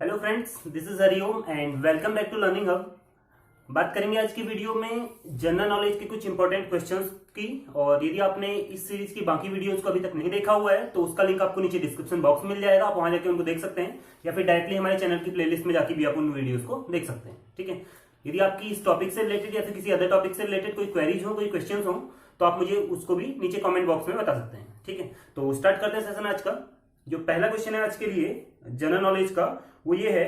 Hello friends, this is Hariom and welcome back to learning hub. बात करेंगे आज की वीडियो में जनरल नॉलेज के कुछ इंपॉर्टेंट क्वेश्चंस की। और यदि आपने इस सीरीज की बाकी वीडियोस को अभी तक नहीं देखा हुआ है तो उसका लिंक आपको नीचे डिस्क्रिप्शन बॉक्स में मिल जाएगा, आप वहां जाकर उनको देख सकते हैं या फिर डायरेक्टली हमारे चैनल की प्लेलिस्ट में जाकर भी आप उन वीडियोज को देख सकते हैं। ठीक है, यदि आपकी इस टॉपिक से रिलेटेड या फिर किसी अदर टॉपिक से रिलेटेड कोई क्वेरीज हो, कोई क्वेश्चन हो, तो आप मुझे उसको भी नीचे कॉमेंट बॉक्स में बता सकते हैं। ठीक है, तो स्टार्ट करते हैं सेशन आज का। जो पहला क्वेश्चन है आज के लिए जनरल नॉलेज का, वो ये है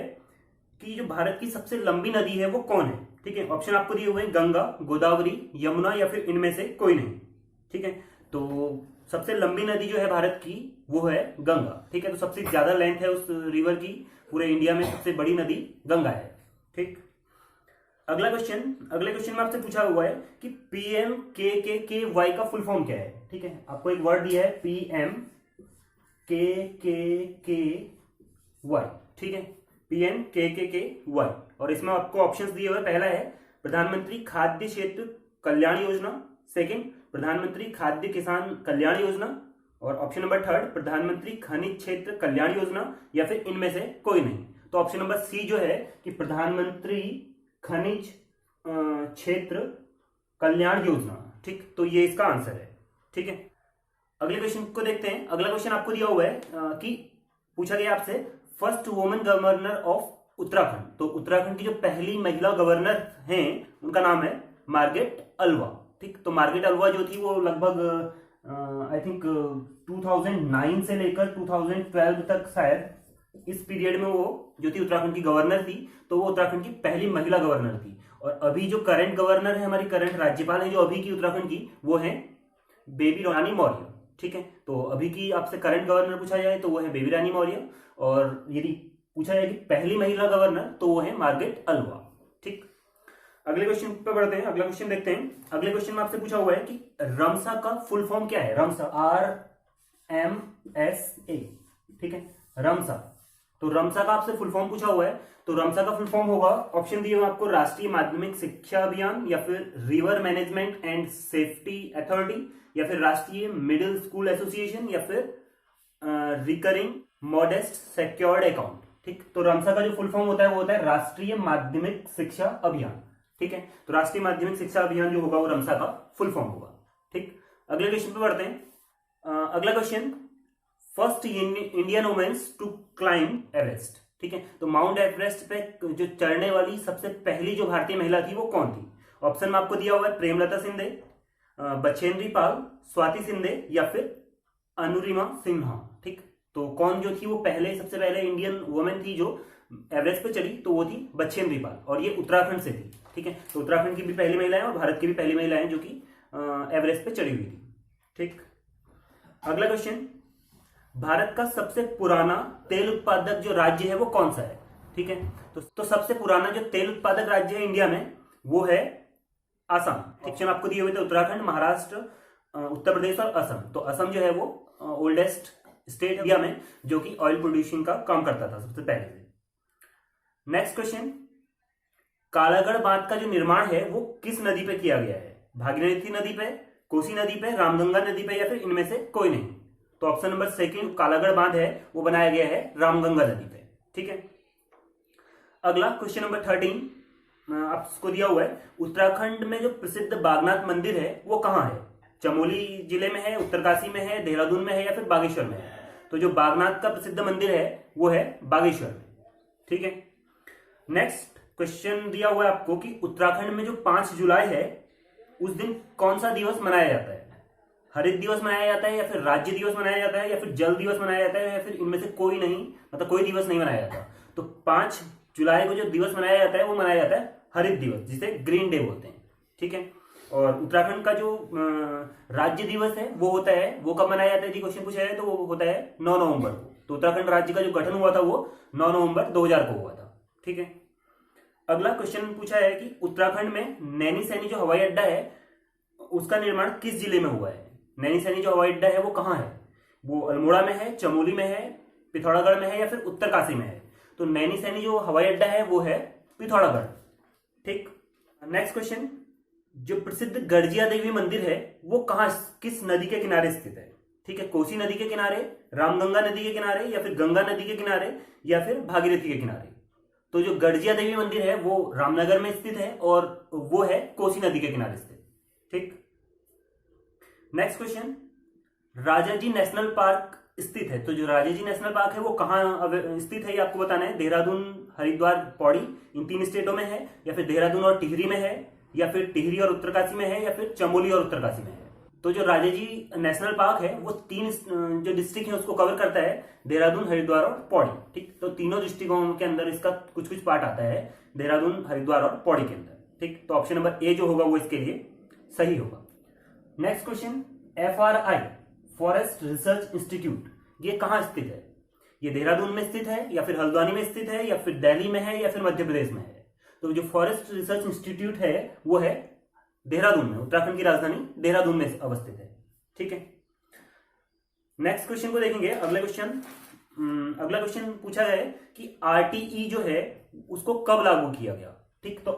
कि जो भारत की सबसे लंबी नदी है वो कौन है। ठीक है, ऑप्शन आपको दिए हुए हैं गंगा, गोदावरी, यमुना या फिर इनमें से कोई नहीं। ठीक है, तो सबसे लंबी नदी जो है भारत की वो है गंगा। ठीक है, तो सबसे ज्यादा लेंथ है उस रिवर की, पूरे इंडिया में सबसे बड़ी नदी गंगा है। ठीक, अगले क्वेश्चन में आपसे पूछा हुआ है कि PMKKKY का फुल फॉर्म क्या है। ठीक है, आपको एक वर्ड दिया है PMKKKY। ठीक है, PMKKKY, और इसमें आपको ऑप्शंस दिए हुए, पहला है प्रधानमंत्री खाद्य क्षेत्र कल्याण योजना, सेकंड प्रधानमंत्री खाद्य किसान कल्याण योजना, और ऑप्शन नंबर थर्ड प्रधानमंत्री खनिज क्षेत्र कल्याण योजना, या फिर इनमें से कोई नहीं। तो ऑप्शन नंबर सी जो है कि प्रधानमंत्री खनिज क्षेत्र कल्याण योजना। ठीक, तो ये इसका आंसर है। ठीक है, अगले क्वेश्चन को देखते हैं। अगला क्वेश्चन आपको दिया हुआ है कि पूछा गया आपसे first women governor of Uttarakhand. तो उत्तराखंड की जो पहली महिला गवर्नर हैं उनका नाम है मार्गरेट अल्वा। ठीक, तो मार्गरेट अल्वा जो थी वो लगभग आई थिंक 2009 से लेकर 2012 तक शायद इस पीरियड में वो जो थी उत्तराखंड की गवर्नर थी। तो वो उत्तराखंड की पहली महिला गवर्नर थी। और अभी जो करंट गवर्नर है, हमारी करंट राज्यपाल है जो अभी की उत्तराखंड की, वो है बेबी रानी मौर्य। ठीक है, तो अभी की आपसे करंट गवर्नर पूछा जाए तो वो है बेबी रानी मौर्य, और यदि पूछा जाए कि पहली महिला गवर्नर तो वो है मार्गरेट अल्वा। ठीक, अगले क्वेश्चन पे बढ़ते हैं, अगला क्वेश्चन देखते हैं। अगले क्वेश्चन में आपसे पूछा हुआ है कि रमसा का फुल फॉर्म क्या है। रमसा, RMSA। ठीक है, रमसा, तो रमसा का आपसे फुल फॉर्म पूछा हुआ है। तो रमसा का फुल फॉर्म होगा, ऑप्शन दिए हुए आपको, राष्ट्रीय माध्यमिक शिक्षा अभियान, या फिर river management and safety authority, या फिर राष्ट्रीय मिडिल स्कूल एसोसिएशन, या फिर रिकरिंग मॉडेस्ट सिक्योर्ड अकाउंट। ठीक, तो रमसा का जो फुल फॉर्म होता है वो होता है राष्ट्रीय माध्यमिक शिक्षा अभियान। ठीक है, तो राष्ट्रीय माध्यमिक शिक्षा अभियान जो होगा वो रमसा का फुल फॉर्म होगा। ठीक, अगले क्वेश्चन पे बढ़ते हैं। अगला question, first Indian women's to climb Everest. ठीक है, तो माउंट एवरेस्ट पे जो चढ़ने वाली सबसे पहली जो भारतीय महिला थी वो कौन थी। ऑप्शन में आपको दिया हुआ है प्रेमलता सिंधे, बछेंद्री पाल, स्वाति सिंधे, या फिर अनुरिमा सिन्हा। ठीक, तो कौन जो थी वो सबसे पहले इंडियन वुमेन थी जो एवरेस्ट पे चढ़ी, तो वो थी बछेंद्री पाल, और ये उत्तराखंड से थी। ठीक है, तो उत्तराखंड की भी पहली महिला है और भारत की भी पहली महिला है जो कि एवरेस्ट पे चढ़ी हुई थी। ठीक, अगला क्वेश्चन, भारत का सबसे पुराना तेल उत्पादक जो राज्य है वो कौन सा है। ठीक है, तो सबसे पुराना जो तेल उत्पादक राज्य है इंडिया में वो है असम। ऑप्शन आपको दिए हुए थे उत्तराखंड, महाराष्ट्र, उत्तर प्रदेश और असम। तो असम जो है वो ओल्डेस्ट स्टेट इंडिया में जो कि ऑयल प्रोड्यूसिंग का काम करता था सबसे पहले से। नेक्स्ट क्वेश्चन, कालागढ़ बांध का जो निर्माण है वो किस नदी पे किया गया है। भागीरथी नदी पे, कोसी नदी पे, रामगंगा नदी पे, या फिर इनमें से कोई नहीं। तो ऑप्शन नंबर सेकंड कालागढ़ बांध है वो बनाया गया है रामगंगा नदी पे। ठीक है, अगला क्वेश्चन नंबर 13 आपको दिया हुआ है, उत्तराखंड में जो प्रसिद्ध बागनाथ मंदिर है वो कहां है। चमोली जिले में है, उत्तरकाशी में है, देहरादून में है, या फिर बागेश्वर में है। तो जो बागनाथ का प्रसिद्ध मंदिर है वो है बागेश्वर में। ठीक है, नेक्स्ट क्वेश्चन दिया हुआ है आपको कि उत्तराखंड में जो 5 जुलाई है उस दिन कौन सा दिवस मनाया जाता है। हरित दिवस मनाया जाता है, या फिर राज्य दिवस मनाया जाता है, या फिर जल दिवस मनाया जाता है, या फिर इनमें से कोई नहीं, मतलब कोई दिवस नहीं मनाया जाता। तो 5 जुलाई को जो दिवस मनाया जाता है वो मनाया जाता है हरित दिवस, जिसे ग्रीन डे बोलते हैं। ठीक है, और उत्तराखंड का जो राज्य दिवस है वो होता है, वो कब मनाया जाता है, क्वेश्चन पूछा है तो वो होता है 9 नवंबर को। तो उत्तराखंड राज्य का जो गठन हुआ था वो 9 नवंबर 2000 को हुआ था। ठीक है, अगला क्वेश्चन पूछा है कि उत्तराखंड में नैनीसैनी जो हवाई अड्डा है उसका निर्माण किस जिले में हुआ है। नैनीसैनी जो हवाई अड्डा है वो कहाँ है, वो अल्मोड़ा में है, चमोली में है, पिथौरागढ़ में है, या फिर उत्तरकाशी में है। तो नैनीसैनी जो हवाई अड्डा है वो है पिथौरागढ़। ठीक, नेक्स्ट क्वेश्चन, जो प्रसिद्ध गर्जिया देवी मंदिर है वो कहाँ, किस नदी के किनारे स्थित है। ठीक है, कोसी नदी के किनारे, रामगंगा नदी के किनारे, या फिर गंगा नदी के किनारे, या फिर भागीरथी के किनारे। तो जो गड़जिया देवी मंदिर है वो रामनगर में स्थित है और वो है कोसी नदी के किनारे स्थित। ठीक, next question, Rajaji national park स्थित है। तो जो राजाजी नेशनल पार्क है वो कहाँ स्थित है ये आपको बताना है। देहरादून, हरिद्वार, पौड़ी, इन 3 स्टेटों में है, या फिर देहरादून और टिहरी में है, या फिर टिहरी और उत्तरकाशी में है, या फिर चमोली और उत्तरकाशी में है। तो जो राजाजी नेशनल पार्क है वो 3 जो डिस्ट्रिक्ट है उसको कवर करता है, देहरादून, हरिद्वार और पौड़ी। ठीक, तो तीनों डिस्ट्रिक्टों के अंदर इसका कुछ कुछ पार्ट आता है, देहरादून, हरिद्वार और पौड़ी के अंदर। ठीक, तो ऑप्शन नंबर ए जो होगा वो इसके लिए सही होगा। Next question, FRI forest research institute ये कहाँ स्थित है? ये देहरादून में स्थित है, या फिर हल्द्वानी में स्थित है, या फिर दिल्ली में है, या फिर मध्य प्रदेश में है। तो जो फॉरेस्ट रिसर्च इंस्टीट्यूट है वो है देहरादून में, उत्तराखंड की राजधानी देहरादून में अवस्थित है। ठीक है, नेक्स्ट क्वेश्चन को देखेंगे। अगला क्वेश्चन पूछा गया है कि RTE जो है उसको कब लागू किया गया। ठीक, तो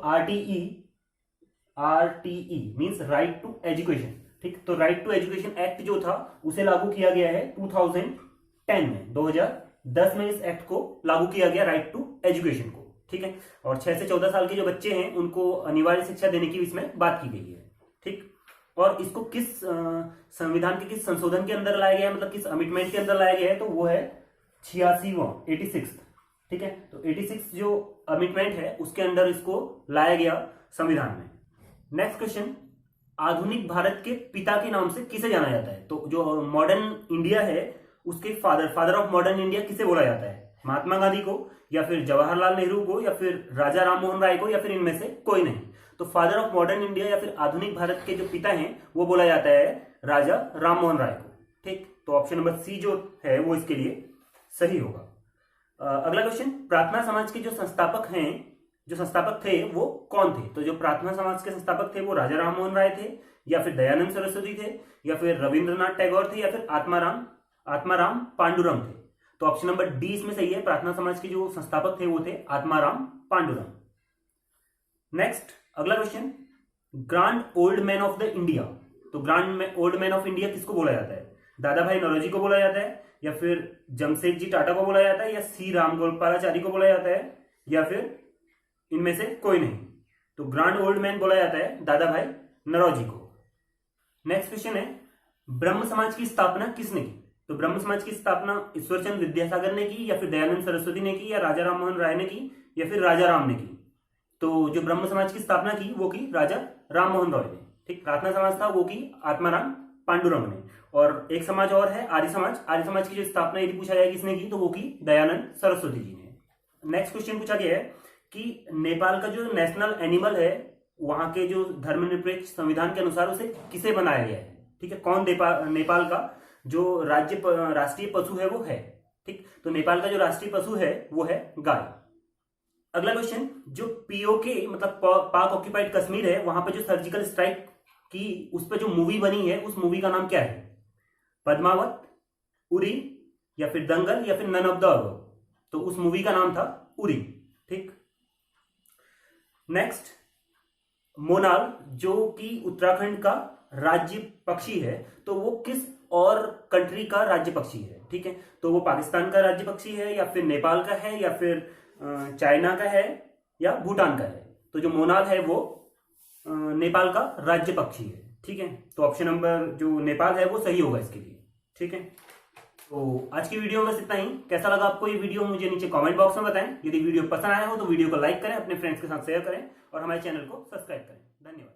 RTE means right to education. ठीक, तो राइट टू एजुकेशन एक्ट जो था उसे लागू किया गया है 2010 में, 2010 में इस एक्ट को लागू किया गया, राइट टू एजुकेशन को। ठीक है, और 6 से 14 साल के जो बच्चे हैं उनको अनिवार्य शिक्षा देने की इसमें बात की गई है। ठीक, और इसको किस संविधान के किस संशोधन के अंदर लाया गया है, मतलब किस अमेंडमेंट के अंदर लाया गया है, तो वो है 86। ठीक है, तो 86 जो अमेंडमेंट है उसके अंदर इसको लाया गया संविधान में। नेक्स्ट क्वेश्चन, आधुनिक भारत के पिता के नाम से किसे जाना जाता है? तो जो मॉडर्न इंडिया है उसके फादर ऑफ मॉडर्न इंडिया किसे बोला जाता है? महात्मा गांधी को, या फिर जवाहरलाल नेहरू को, या फिर राजा राम मोहन राय को, या फिर इनमें से कोई नहीं। तो फादर ऑफ मॉडर्न इंडिया या फिर आधुनिक भारत के जो पिता हैं वो बोला जाता है राजा राम मोहन राय को। ठीक, तो ऑप्शन नंबर सी जो है वो इसके लिए सही होगा। अगला क्वेश्चन, प्रार्थना समाज के जो संस्थापक थे वो कौन थे? तो जो प्रार्थना समाज के संस्थापक थे वो राजा राम मोहन राय थे, या फिर दयानंद सरस्वती थे, या फिर रविंद्रनाथ टैगोर थे, या फिर आत्माराम पांडुरंग थे। तो ऑप्शन नंबर डी इसमें सही है, प्रार्थना समाज के जो संस्थापक थे वो थे आत्माराम पांडुरंग। नेक्स्ट अगला question, grand old man of the India. तो grand old man of India किसको बोला जाता है? दादा भाई नौरोजी को बोला जाता है, या फिर जमशेदजी टाटा को बोला जाता है, या सी रामगोपालाचारी को बोला जाता है, या फिर इनमें से कोई नहीं। तो ग्रांड ओल्ड मैन बोला जाता है दादा भाई नौरोजी को। नेक्स्ट क्वेश्चन है, ब्रह्म समाज की स्थापना किसने की? तो ब्रह्म समाज की स्थापना ईश्वरचंद्र विद्यासागर ने की, या फिर दयानंद सरस्वती ने की, या राजा राम मोहन राय ने की, या फिर राजा राम ने की। तो जो ब्रह्म समाज की स्थापना की वो की राजा राम मोहन राय ने। ठीक, प्रार्थना समाज था वो की आत्माराम पांडुरंग ने। और एक समाज और है आर्य समाज। आर्य समाज की जो स्थापना यदि पूछा जाए किसने की तो वो की दयानंद सरस्वती जी ने। नेक्स्ट क्वेश्चन पूछा गया है कि नेपाल का जो नेशनल एनिमल है वहां के जो धर्मनिरपेक्ष संविधान के अनुसार उसे किसे बनाया गया है? ठीक है, कौन नेपाल का जो राष्ट्रीय पशु है वो है। ठीक, तो नेपाल का जो राष्ट्रीय पशु है वो है गाय। अगला क्वेश्चन, जो POK मतलब पाक ऑक्यूपाइड कश्मीर है वहां पे जो सर्जिकल स्ट्राइक की उस पर जो मूवी बनी है उस मूवी का नाम क्या है? पद्मावत, उरी, या फिर दंगल, या फिर नन ऑफ द अबव। तो उस मूवी का नाम था उरी। ठीक, नेक्स्ट मोनाल जो कि उत्तराखंड का राज्य पक्षी है तो वो किस और कंट्री का राज्य पक्षी है? ठीक है, तो वो पाकिस्तान का राज्य पक्षी है, या फिर नेपाल का है, या फिर चाइना का है, या भूटान का है। तो जो मोनाल है वो नेपाल का राज्य पक्षी है। ठीक है, तो ऑप्शन नंबर जो नेपाल है वो सही होगा इसके लिए। ठीक है, तो आज की वीडियो में बस इतना ही। कैसा लगा आपको ये वीडियो मुझे नीचे कमेंट बॉक्स में बताएं। यदि वीडियो पसंद आया हो तो वीडियो को लाइक करें, अपने फ्रेंड्स के साथ शेयर करें और हमारे चैनल को सब्सक्राइब करें। धन्यवाद।